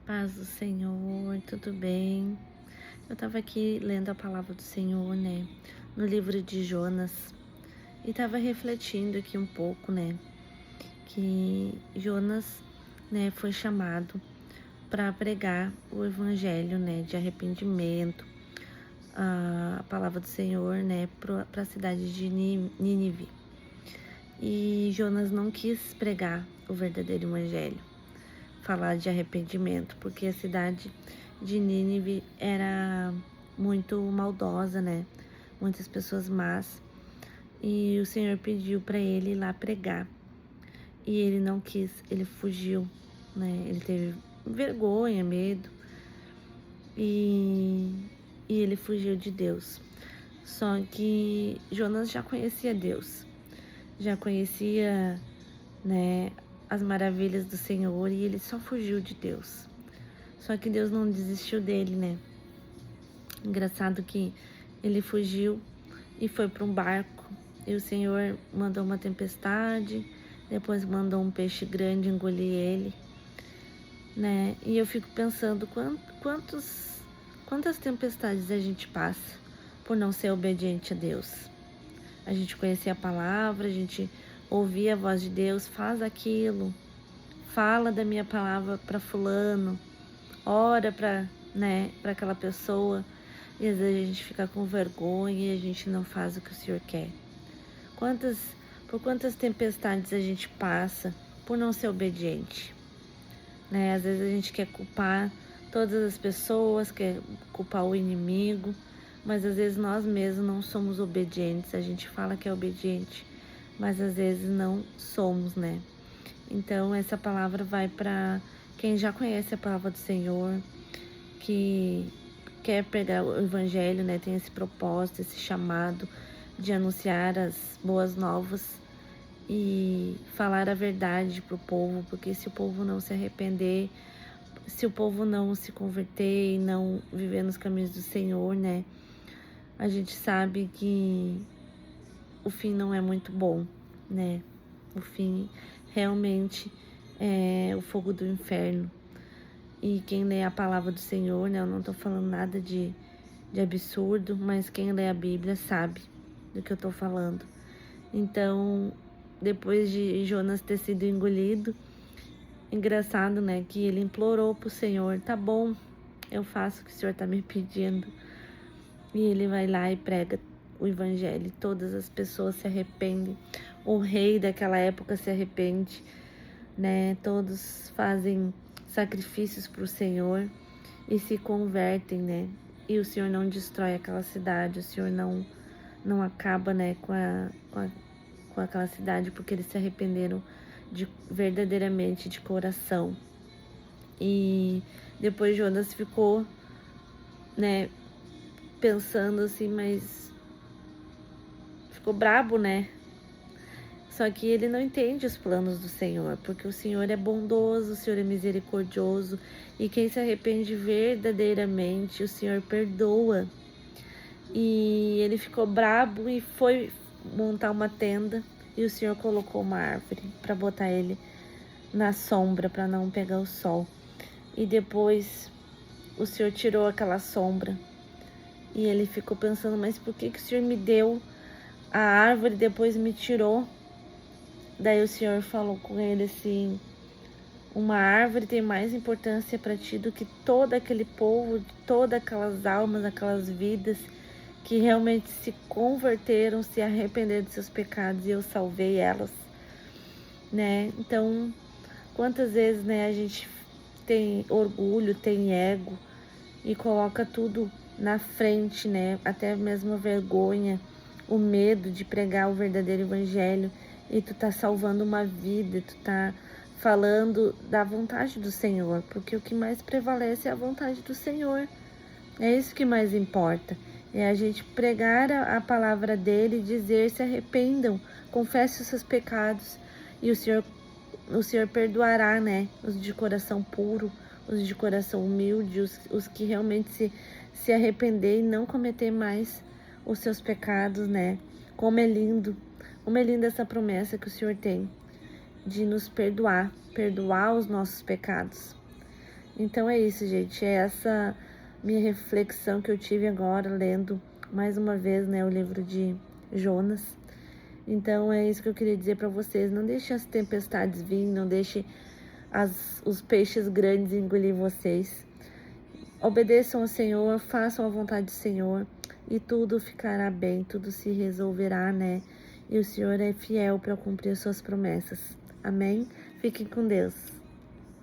Paz do Senhor, tudo bem? Eu estava aqui lendo a palavra do Senhor, né, no livro de Jonas, e estava refletindo aqui um pouco, né, que Jonas, né, foi chamado para pregar o evangelho, né, de arrependimento, a palavra do Senhor, né, para a cidade de Nínive. E Jonas não quis pregar o verdadeiro evangelho, falar de arrependimento, porque a cidade de Nínive era muito maldosa, né? Muitas pessoas más. E o Senhor pediu para ele ir lá pregar. E ele não quis, ele fugiu, né? Ele teve vergonha, medo. E ele fugiu de Deus. Só que Jonas já conhecia Deus. Já conhecia, né, as maravilhas do Senhor, e ele só fugiu de Deus. Só que Deus não desistiu dele, né? Engraçado que ele fugiu e foi para um barco, e o Senhor mandou uma tempestade, depois mandou um peixe grande engolir ele, né? E eu fico pensando quantas tempestades a gente passa por não ser obediente a Deus. A gente conhecia a palavra, a gente ouvia a voz de Deus, faz aquilo, fala da minha palavra para fulano, ora para, né, para aquela pessoa, e às vezes a gente fica com vergonha e a gente não faz o que o Senhor quer. Por quantas tempestades a gente passa por não ser obediente, né? Às vezes a gente quer culpar todas as pessoas, quer culpar o inimigo, mas às vezes nós mesmos não somos obedientes. A gente fala que é obediente, mas às vezes não somos, né? Então essa palavra vai para quem já conhece a palavra do Senhor, que quer pregar o evangelho, né? Tem esse propósito, esse chamado de anunciar as boas novas e falar a verdade pro povo, porque se o povo não se arrepender, se o povo não se converter e não viver nos caminhos do Senhor, né? A gente sabe que o fim não é muito bom, né? O fim realmente é o fogo do inferno. E quem lê a palavra do Senhor, né? Eu não tô falando nada de absurdo, mas quem lê a Bíblia sabe do que eu tô falando. Então, depois de Jonas ter sido engolido, engraçado, né? Que ele implorou pro Senhor: tá bom, eu faço o que o Senhor tá me pedindo. E ele vai lá e prega o evangelho. Todas as pessoas se arrependem. O rei daquela época se arrepende, né? Todos fazem sacrifícios pro Senhor e se convertem, né? E o Senhor não destrói aquela cidade, o Senhor não acaba, né, com aquela cidade, porque eles se arrependeram verdadeiramente de coração. E depois Jonas ficou, né, pensando assim, mas ficou brabo, né? Só que ele não entende os planos do Senhor, porque o Senhor é bondoso, o Senhor é misericordioso, e quem se arrepende verdadeiramente, o Senhor perdoa. E ele ficou brabo e foi montar uma tenda, e o Senhor colocou uma árvore para botar ele na sombra, para não pegar o sol. E depois o Senhor tirou aquela sombra, e ele ficou pensando: mas por que o Senhor me deu a árvore e depois me tirou? Daí o Senhor falou com ele assim: uma árvore tem mais importância para ti do que todo aquele povo, todas aquelas almas, aquelas vidas que realmente se converteram, se arrependeram de seus pecados, e eu salvei elas, né? Então, quantas vezes, né, a gente tem orgulho, tem ego e coloca tudo na frente, né? Até mesmo a vergonha, o medo de pregar o verdadeiro evangelho, e tu tá salvando uma vida, tu tá falando da vontade do Senhor, porque o que mais prevalece é a vontade do Senhor. É isso que mais importa. É a gente pregar a palavra dele e dizer: se arrependam, confesse os seus pecados, e o Senhor perdoará, né? Os de coração puro, os de coração humilde, os que realmente se arrepender e não cometer mais os seus pecados, né? Como é linda essa promessa que o Senhor tem de nos perdoar os nossos pecados. Então é isso, gente. É essa minha reflexão que eu tive agora, lendo mais uma vez, né, o livro de Jonas. Então é isso que eu queria dizer para vocês. Não deixe as tempestades vir, não deixe os peixes grandes engolir vocês. Obedeçam ao Senhor, façam a vontade do Senhor e tudo ficará bem, tudo se resolverá, né? E o Senhor é fiel para cumprir as suas promessas. Amém? Fiquem com Deus.